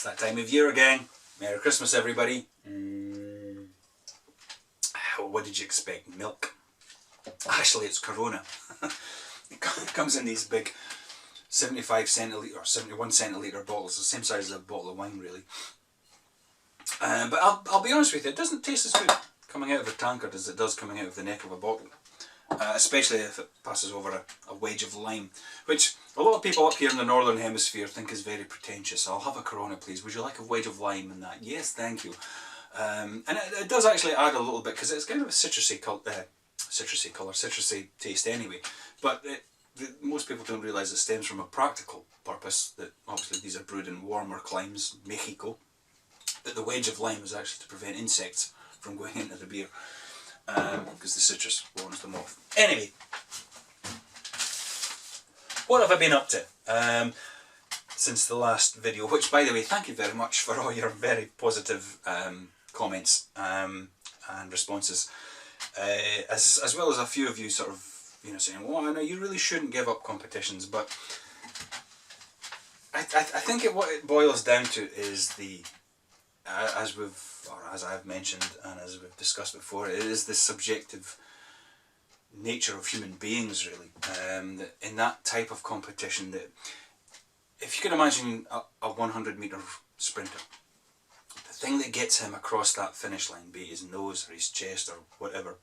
That time of year again. Merry Christmas, everybody. What did you expect? Milk? Actually, it's Corona. It comes in these big 75 centilitre or 71 centilitre bottles, the same size as a bottle of wine, really. But I'll be honest with you, it doesn't taste as good coming out of a tankard as it does coming out of the neck of a bottle. Especially if it passes over a wedge of lime, which a lot of people up here in the northern hemisphere think is very pretentious. I'll have a Corona, please. Would you like a wedge of lime in that? Yes, thank you. And it does actually add a little bit, because it's kind of a citrusy taste anyway. But most people don't realise it stems from a practical purpose, that obviously these are brewed in warmer climes, Mexico. That the wedge of lime is actually to prevent insects from going into the beer. Because the citrus warns them off. Anyway, what have I been up to since the last video? Which, by the way, thank you very much for all your very positive comments and responses, as well as a few of you sort of, saying, "Well, I know you really shouldn't give up competitions," but I think what it boils down to is as I've mentioned and as we've discussed before, it is the subjective nature of human beings, really. That in that type of competition, that if you can imagine a 100-metre sprinter, the thing that gets him across that finish line, be it his nose or his chest or whatever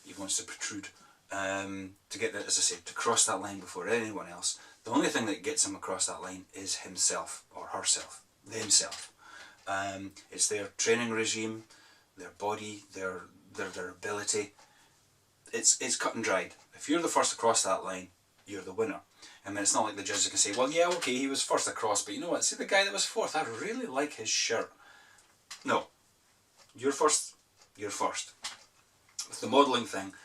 he wants to protrude, to get that, as I say, to cross that line before anyone else, the only thing that gets him across that line is himself or herself, themself. It's their training regime, their body, their ability. It's cut and dried. If you're the first across that line, you're the winner. I mean, it's not like the judges can say, "Well, yeah, okay, he was first across, but you know what, see the guy that was fourth, I really like his shirt." No. You're first, you're first. With the modelling thing,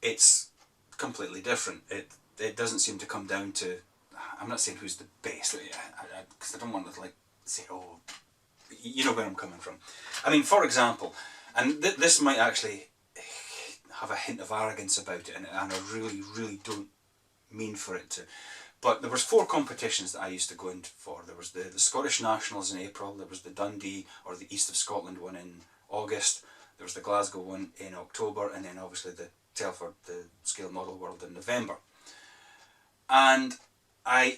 it's completely different. It doesn't seem to come down to, I'm not saying who's the best, because I don't want to say, "Oh," you know where I'm coming from. I mean, for example, and this might actually have a hint of arrogance about it, and I really, really don't mean for it to, but there was 4 competitions that I used to go in for. There was the Scottish Nationals in April, there was the Dundee or the East of Scotland one in August, there was the Glasgow one in October, and then obviously the Telford, the Scale Model World, in November. And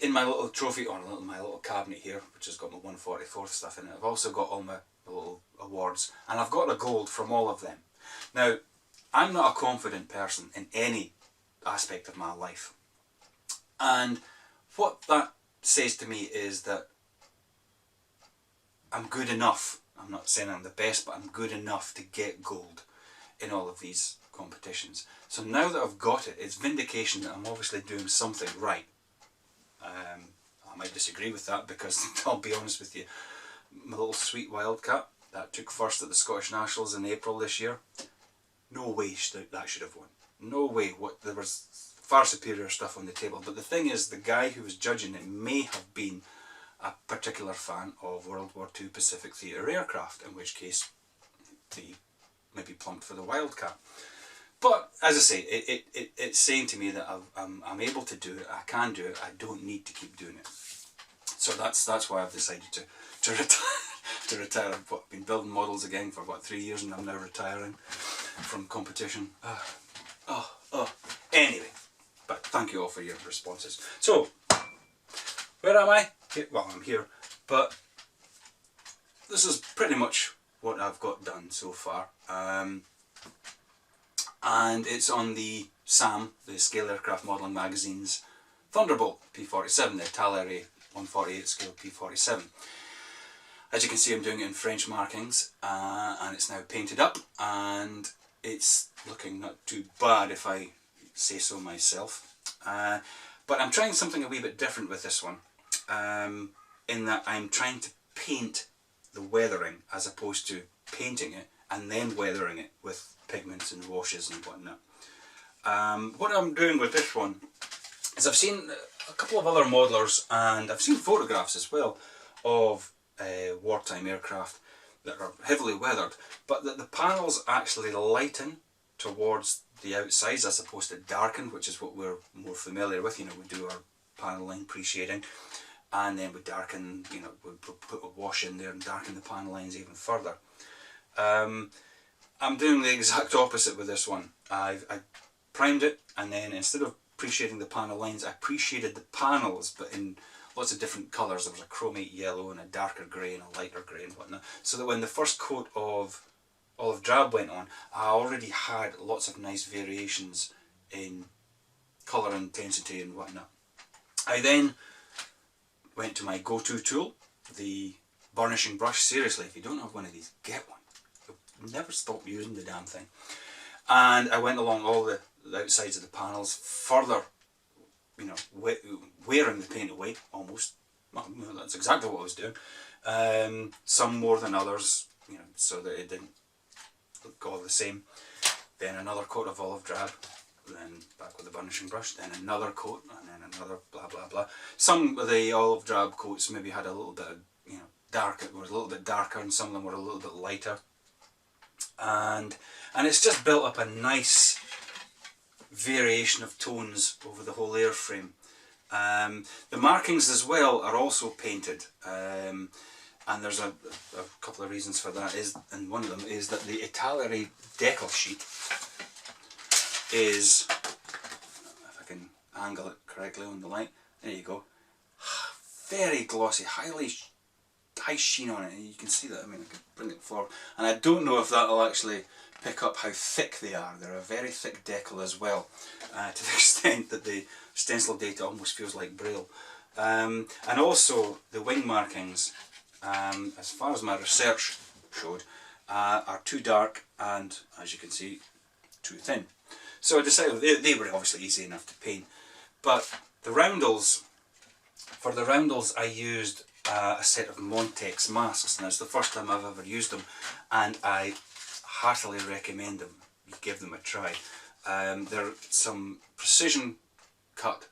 in my little trophy, or my little cabinet here, which has got my 144th stuff in it, I've also got all my little awards, and I've got a gold from all of them. Now, I'm not a confident person in any aspect of my life, and what that says to me is that I'm good enough. I'm not saying I'm the best, but I'm good enough to get gold in all of these competitions. So now that I've got it, it's vindication that I'm obviously doing something right. I might disagree with that, because I'll be honest with you, my little sweet wildcat that took first at the Scottish Nationals in April this year, no way that should have won. No way. There was far superior stuff on the table. But the thing is, the guy who was judging it may have been a particular fan of World War II Pacific Theatre aircraft, in which case he maybe plumped for the wildcat. But as I say, it's saying to me that I'm able to do it, I can do it, I don't need to keep doing it. So that's why I've decided to retire. To retire. I've been building models again for 3 years, and I'm now retiring from competition. Anyway, but thank you all for your responses. So, where am I? Well, I'm here, but this is pretty much what I've got done so far. And it's on the SAM, the Scale Aircraft Modelling Magazine's Thunderbolt P47, the Talleyrand 148 scale P47. As you can see, I'm doing it in French markings, and it's now painted up, and it's looking not too bad, if I say so myself. But I'm trying something a wee bit different with this one, in that I'm trying to paint the weathering as opposed to painting it and then weathering it with pigments and washes and whatnot. What I'm doing with this one is I've seen a couple of other modelers, and I've seen photographs as well of wartime aircraft that are heavily weathered, but that the panels actually lighten towards the outsides as opposed to darken, which is what we're more familiar with. You know, we do our panel line pre-shading, and then we darken, you know, we put a wash in there and darken the panel lines even further. I'm doing the exact opposite with this one. I primed it, and then instead of pre-shading the panel lines, I pre-shaded the panels, but in lots of different colours. There was a chromate yellow and a darker grey and a lighter grey and whatnot, so that when the first coat of olive drab went on, I already had lots of nice variations in colour intensity and whatnot. I then went to my go-to tool, the burnishing brush. Seriously, if you don't have one of these, get one. You'll never stop using the damn thing. And I went along all the outsides of the panels, further, you know, wearing the paint away, almost. Well, that's exactly what I was doing. Some more than others, you know, so that it didn't look all the same. Then another coat of olive drab, then back with the burnishing brush, then another coat, and then another blah blah blah. Some of the olive drab coats maybe had a little bit of, you know, darker, were a little bit darker, and some of them were a little bit lighter. And it's just built up a nice variation of tones over the whole airframe. The markings as well are also painted, and there's a couple of reasons for that. And one of them is that the Italeri decal sheet is, if I can angle it correctly on the light, there you go, very glossy, high sheen on it, and you can see that. I mean, I can bring it forward, and I don't know if that'll actually pick up how thick they are. They're a very thick decal as well, to the extent that the stencil data almost feels like braille. And also the wing markings, as far as my research showed, are too dark and, as you can see, too thin. So I decided they were obviously easy enough to paint, but the roundels, for the roundels I used a set of Montex masks. Now it's the first time I've ever used them, and I heartily recommend them. You give them a try. They're some precision cut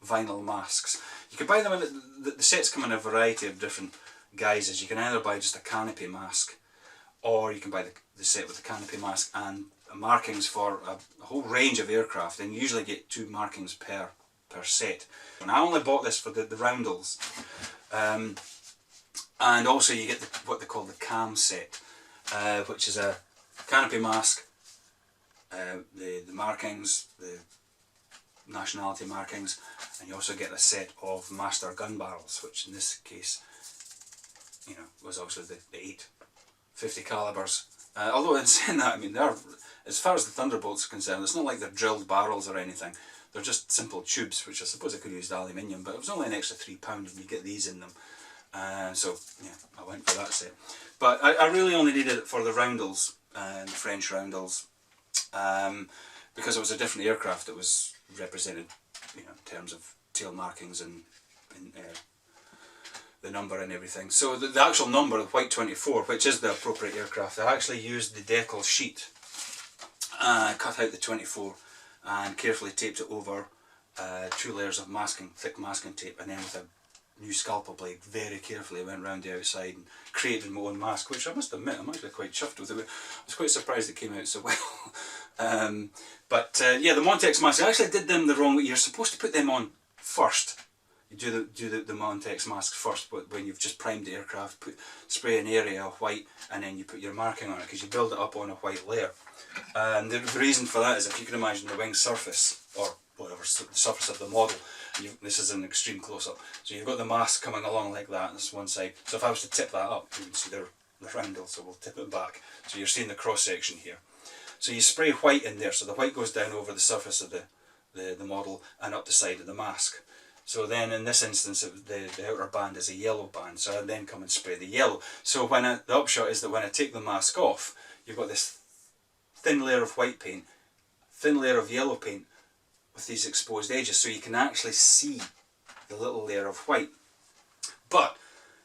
vinyl masks. You can buy them in the sets come in a variety of different guises. You can either buy just a canopy mask, or you can buy the set with the canopy mask and markings for a whole range of aircraft, and you usually get 2 markings per set. And I only bought this for the roundels. And also you get what they call the cam set, which is a canopy mask, the markings, the nationality markings, and you also get a set of master gun barrels, which in this case, you know, was obviously the 850 calibers. Although in saying that, I mean, they're, as far as the Thunderbolts are concerned, it's not like they're drilled barrels or anything. They're just simple tubes, which I suppose I could use aluminium, but it was only an extra £3 and you get these in them. So yeah, I went for that set. But I really only needed it for the roundels, the French roundels, because it was a different aircraft that was represented, you know, in terms of tail markings and the number and everything. So the actual number, the White 24, which is the appropriate aircraft, I actually used the decal sheet, cut out the 24 and carefully taped it over 2 layers of masking, thick masking tape, and then with a new scalpel blade very carefully went round the outside and created my own mask, which I must admit I'm actually quite chuffed with it. I was quite surprised it came out so well. Yeah, the Montex mask, I actually did them the wrong way. You're supposed to put them on first. You do the Montex mask first, but when you've just primed the aircraft, spray an area of white, and then you put your marking on it, because you build it up on a white layer. And the reason for that is, if you can imagine the wing surface, or whatever, the surface of the model, this is an extreme close-up, so you've got the mask coming along like that, that's one side. So if I was to tip that up, you can see the roundel, so we'll tip it back. So you're seeing the cross-section here. So you spray white in there, so the white goes down over the surface of the model and up the side of the mask. So then in this instance, the outer band is a yellow band, so I then come and spray the yellow. So when the upshot is that when I take the mask off, you've got this thin layer of white paint, thin layer of yellow paint with these exposed edges, so you can actually see the little layer of white. But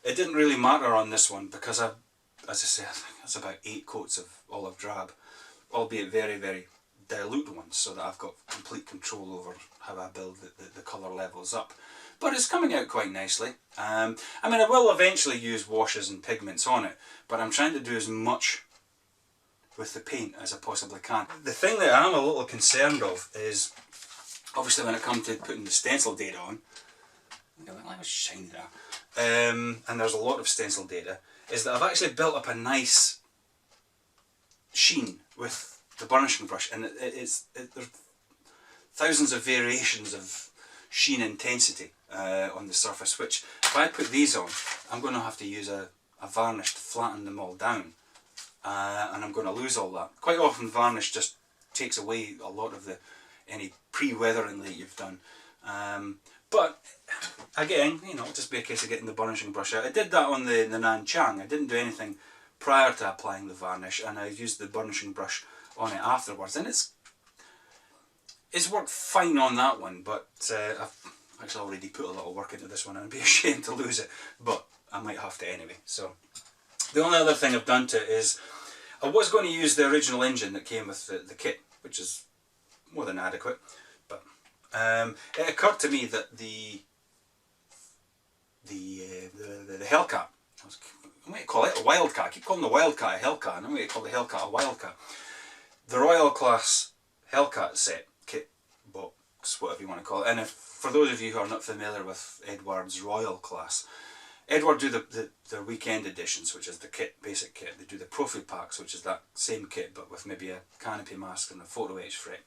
it didn't really matter on this one, because as I said, that's about 8 coats of olive drab, albeit very, very dilute ones, so that I've got complete control over how I build the colour levels up. But it's coming out quite nicely. I mean, I will eventually use washes and pigments on it, but I'm trying to do as much with the paint as I possibly can. The thing that I'm a little concerned of is, obviously when it comes to putting the stencil data on, That was shiny there. And there's a lot of stencil data, is that I've actually built up a nice sheen with the burnishing brush, and there's thousands of variations of sheen intensity on the surface, which if I put these on, I'm going to have to use a varnish to flatten them all down, and I'm going to lose all that. Quite often varnish just takes away a lot of any pre-weathering that you've done. But again, it'll just be a case of getting the burnishing brush out. I did that on the Nan Chang. I didn't do anything prior to applying the varnish, and I used the burnishing brush on it afterwards, and it's worked fine on that one, but I've actually already put a lot of work into this one, and I'd be ashamed to lose it, but I might have to anyway. So the only other thing I've done to it is, I was going to use the original engine that came with the kit, which is more than adequate, but it occurred to me that the Hellcat, I'm going to call it a Wildcat. I keep calling the Wildcat a Hellcat, and I'm going to call the Hellcat a Wildcat. The Royal Class Hellcat set, kit, box, whatever you want to call it. And for those of you who are not familiar with Edward's Royal Class, Edward do their weekend editions, which is the kit, basic kit. They do the Profi packs, which is that same kit, but with maybe a canopy mask and a photo etch fret.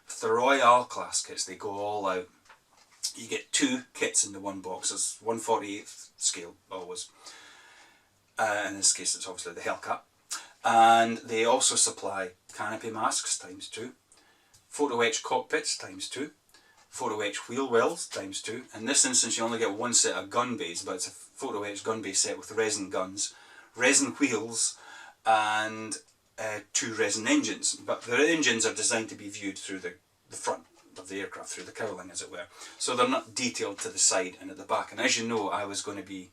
With the Royal Class kits, they go all out. You get 2 kits in the one box. It's 1/48th scale, always. In this case, it's obviously the Hellcat. And they also supply canopy masks ×2, photo etch cockpits ×2, photo etch wheel wells ×2. In this instance, you only get 1 set of gun bays, but it's a photo etch gun bay set with resin guns, resin wheels, and 2 resin engines. But the engines are designed to be viewed through the front of the aircraft, through the cowling, as it were. So they're not detailed to the side and at the back. And as you know, I was being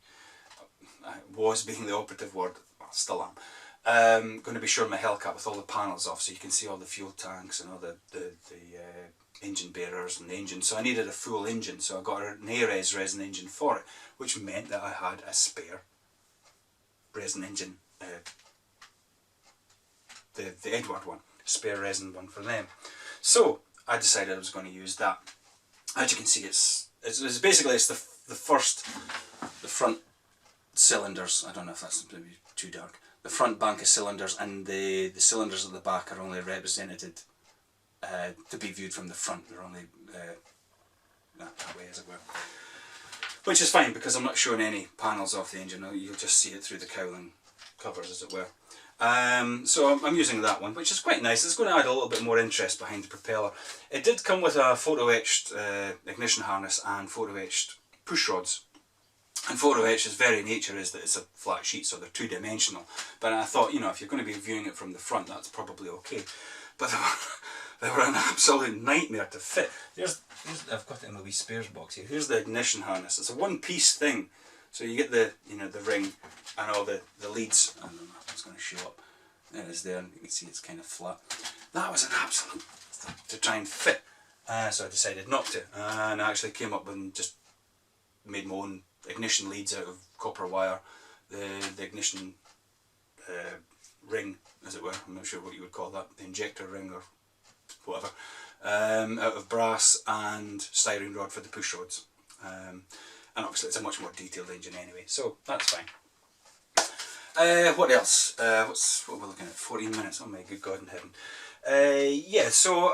the operative word, well, still am, going to be showing my Hellcat with all the panels off, so you can see all the fuel tanks and all the engine bearers and the engine. So I needed a full engine, so I got an ARES resin engine for it, which meant that I had a spare resin engine, the Edward one, spare resin one for them. So I decided I was going to use that. As you can see, it's basically the front cylinders. I don't know if that's maybe too dark. The front bank of cylinders, and the cylinders at the back are only represented to be viewed from the front. They're only that way, as it were. Which is fine, because I'm not showing any panels off the engine. You'll just see it through the cowling covers, as it were. So I'm using that one, which is quite nice. It's going to add a little bit more interest behind the propeller. It did come with a photo etched ignition harness and photo etched push rods. And photo etch's very nature is that it's a flat sheet, so they're 2-dimensional. But I thought, if you're going to be viewing it from the front, that's probably okay. But they were an absolute nightmare to fit. I've got it in a wee spares box here. Here's the ignition harness. It's a one-piece thing. So you get the ring and all the leads. I don't know if it's going to show up. There it is there, and you can see it's kind of flat. That was an absolute to try and fit. So I decided not to, and I actually came up and just made my own ignition leads out of copper wire, the ignition ring, as it were. I'm not sure what you would call that, the injector ring or whatever, out of brass, and styrene rod for the push rods. And obviously it's a much more detailed engine anyway, so that's fine. What else? What are we looking at? 14 minutes, oh my good God in heaven. Yeah, so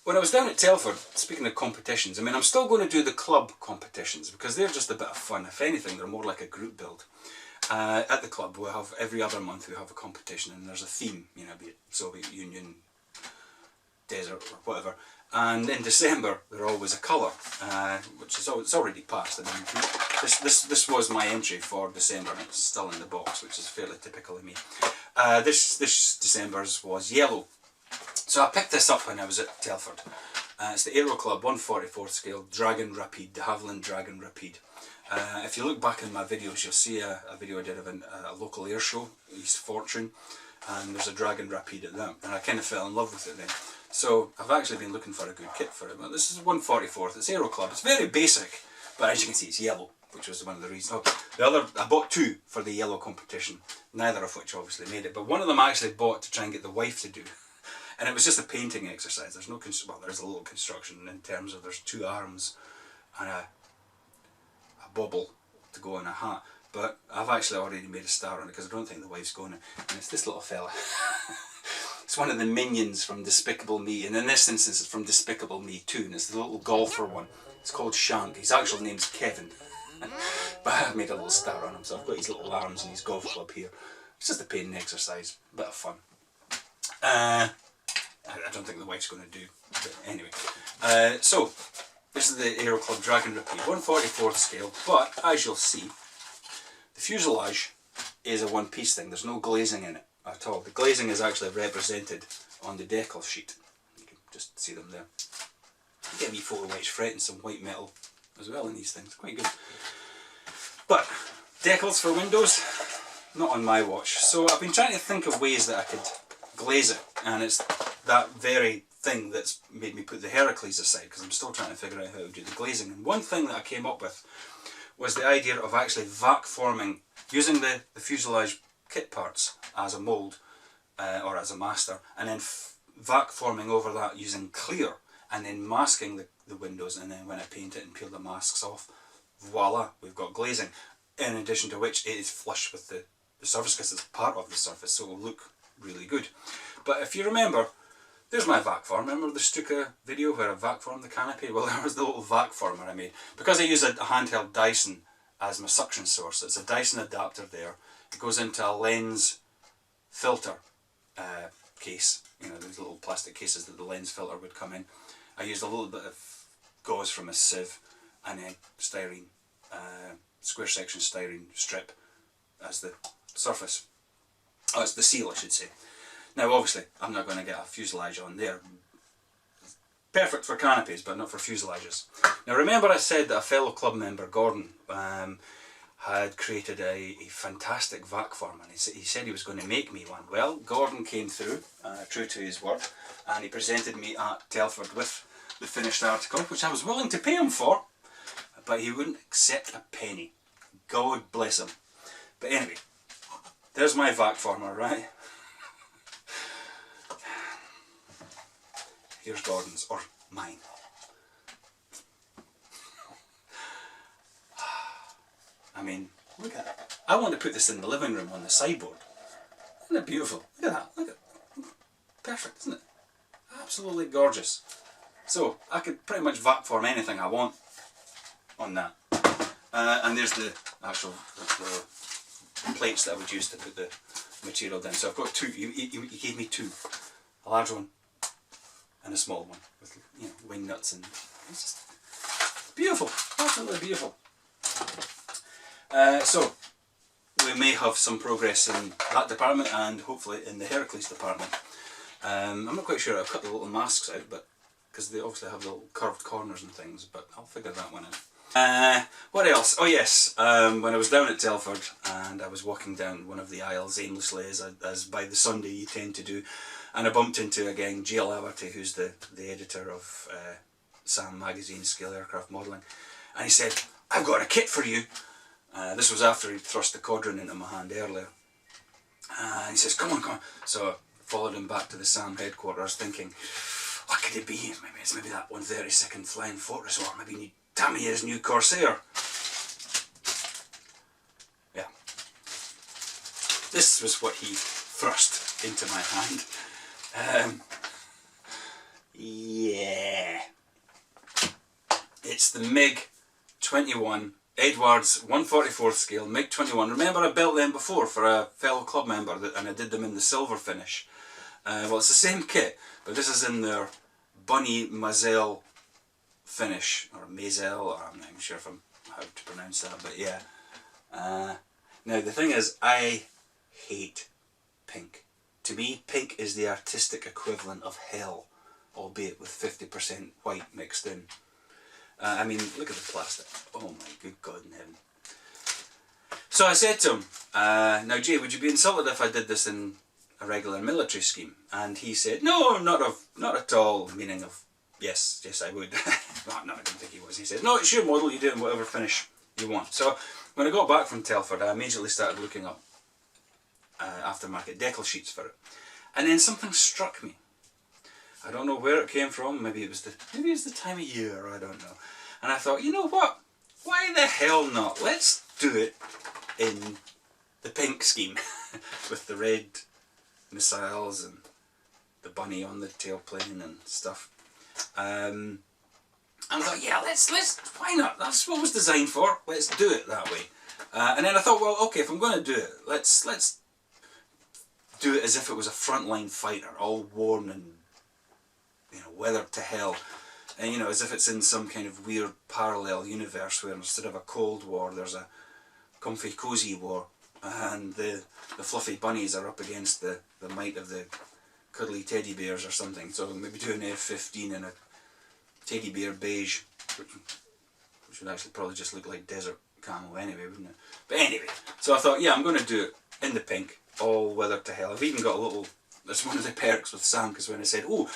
when I was down at Telford, speaking of competitions, I'm still going to do the club competitions, because they're just a bit of fun. If anything, they're more like a group build. At the club, we have every other month we have a competition, and there's a theme, be it Soviet Union, desert, or whatever. And in December, they're always a colour, which is it's already passed. This was my entry for December, and it's still in the box, which is fairly typical of me. This December's was yellow. So I picked this up when I was at Telford. It's the Aero Club 1/44 scale Dragon Rapide, de Havilland Dragon Rapide. If you look back in my videos, you'll see a video I did of a local air show, East Fortune, and there's a Dragon Rapide at that, and I kind of fell in love with it then. So I've actually been looking for a good kit for it, but this is 1/44th, it's Aero Club. It's very basic, but as you can see it's yellow, which was one of the reasons. Oh, I bought 2 for the yellow competition, neither of which obviously made it, but one of them I actually bought to try and get the wife to do. And it was just a painting exercise. There's no, well, there's a little construction in terms of there's 2 arms and a bauble to go on a hat. But I've actually already made a start on it because I don't think the wife's going to. And it's this little fella. It's one of the minions from Despicable Me, and in this instance it's from Despicable Me 2, and it's the little golfer one. It's called Shank. His actual name's Kevin. But I've made a little star on him, so I've got his little arms and his golf club here. It's just a painting exercise, a bit of fun. I don't think the wife's going to do, but anyway. So, this is the Aero Club Drag and Repeat, 1/44th scale, but as you'll see, the fuselage is a one-piece thing. There's no glazing in it at all. The glazing is actually represented on the decal sheet. You can just see them there. You get me 4-wedge fret and some white metal as well in these things. Quite good. But decals for windows, not on my watch. So I've been trying to think of ways that I could glaze it, and it's that very thing that's made me put the Heracles aside, because I'm still trying to figure out how to do the glazing. And one thing that I came up with was the idea of actually vac forming, using the fuselage kit parts as a mould or as a master, and then vac forming over that using clear, and then masking the windows, and then when I paint it and peel the masks off, voila, we've got glazing. In addition to which it is flush with the surface because it's part of the surface, so it will look really good. But if you remember, there's my vac form. Remember the Stuka video where I vac formed the canopy? Well, there was the little vac former I made. Because I use a handheld Dyson as my suction source, it's a Dyson adapter there. It goes into a lens filter case, you know, those little plastic cases that the lens filter would come in. I used a little bit of gauze from a sieve and then styrene, square section styrene strip as the surface. Oh, it's the seal, I should say. Now obviously I'm not going to get a fuselage on there. Perfect for canopies, but not for fuselages. Now remember I said that a fellow club member, Gordon, had created a fantastic vac form, and he said he was going to make me one. Well, Gordon came through, true to his word, and he presented me at Telford with the finished article, which I was willing to pay him for, but he wouldn't accept a penny. God bless him. But anyway, there's my vac former, right? Here's Gordon's, or mine. I mean, look at it. I want to put this in the living room on the sideboard. Isn't it beautiful? Look at that. Look at it. Perfect, isn't it? Absolutely gorgeous. So, I could pretty much vac form anything I want on that. And there's the actual the plates that I would use to put the material down. So I've got two. He gave me two. A large one and a small one with, you know, wing nuts, and it's just beautiful, absolutely beautiful. So we may have some progress in that department, and hopefully in the Heracles department. I'm not quite sure. I've cut the little masks out, but because they obviously have little curved corners and things, but I'll figure that one out. What else? Oh yes, when I was down at Telford and I was walking down one of the aisles aimlessly, as by the Sunday you tend to do, and I bumped into, again, Jill Averty, who's the editor of Sam Magazine, Scale Aircraft Modelling, and he said, "I've got a kit for you." This was after he'd thrust the quadrant into my hand earlier. And he says, come on. So I followed him back to the Sam headquarters thinking, what could it be? It's maybe that 132nd Flying Fortress, or maybe Tamier's new Corsair. Yeah. This was what he thrust into my hand. Yeah. It's the MiG-21 Edwards 1/44th scale MiG-21. Remember I built them before for a fellow club member, and I did them in the silver finish. Well, it's the same kit, but this is in their Bunny Mazel finish, or Mazel, or I'm not even sure how to pronounce that, but yeah. Now the thing is, I hate pink. To me, pink is the artistic equivalent of hell, albeit with 50% white mixed in. I mean, look at the plastic. Oh my good God in heaven. So I said to him, now Jay, would you be insulted if I did this in a regular military scheme? And he said, no, not at all, meaning of, yes, I would. No, I don't think he was. He said, no, it's your model, you do it in whatever finish you want. So when I got back from Telford, I immediately started looking up aftermarket decal sheets for it. And then something struck me. I don't know where it came from, maybe it was the time of year, I don't know. And I thought, you know what? Why the hell not? Let's do it in the pink scheme with the red missiles and the bunny on the tailplane and stuff. And I thought, yeah, let's why not? That's what it was designed for. Let's do it that way. And then I thought, well, okay, if I'm going to do it, let's do it as if it was a frontline fighter, all worn and, you know, weathered to hell. And, you know, as if it's in some kind of weird parallel universe where instead of a cold war, there's a comfy, cosy war. And the fluffy bunnies are up against the might of the cuddly teddy bears or something. So maybe do an F-15 in a teddy bear beige, which would actually probably just look like desert camel anyway, wouldn't it? But anyway, so I thought, yeah, I'm going to do it in the pink, all weathered to hell. I've even got a little, that's one of the perks with Sam, because when I said, oh,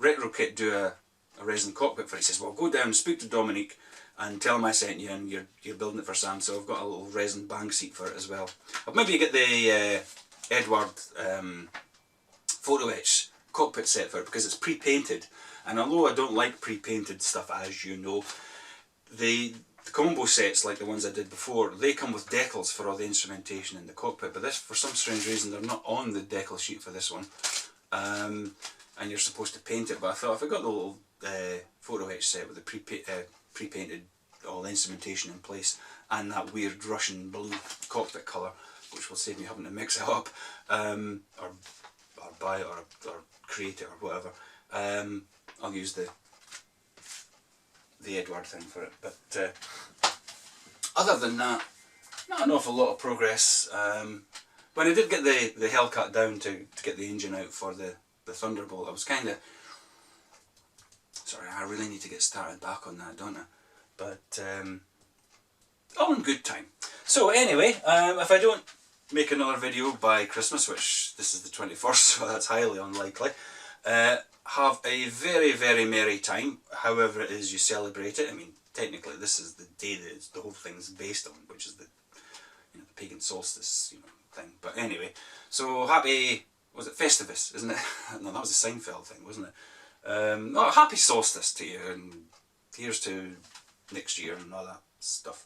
RetroKit do a resin cockpit for it, he says, well, go down and speak to Dominique and tell him I sent you and you're building it for Sam. So I've got a little resin bang seat for it as well. I'll maybe get the Edward photo etch cockpit set for it because it's pre-painted, and although I don't like pre-painted stuff, as you know, the combo sets like the ones I did before, they come with decals for all the instrumentation in the cockpit, but this, for some strange reason, they're not on the decal sheet for this one, and you're supposed to paint it. But I thought if I got the little photo etch set with the pre-painted all the instrumentation in place and that weird Russian blue cockpit colour, which will save me having to mix it up, or buy it or create it or whatever, I'll use the Edward thing for it. But other than that, not an awful lot of progress. When I did get the Hellcat down to get the engine out for the Thunderbolt, I was kind of, sorry, I really need to get started back on that, don't I? But all in good time. So anyway, if I don't make another video by Christmas, which this is the 21st, so that's highly unlikely, have a very, very merry time, however it is you celebrate it. I mean, technically this is the day that the whole thing's based on, which is the, you know, the pagan solstice, you know, thing. But anyway, so happy, was it Festivus, isn't it? No, that was a Seinfeld thing, wasn't it? Oh, happy solstice to you, and here's to next year and all that stuff.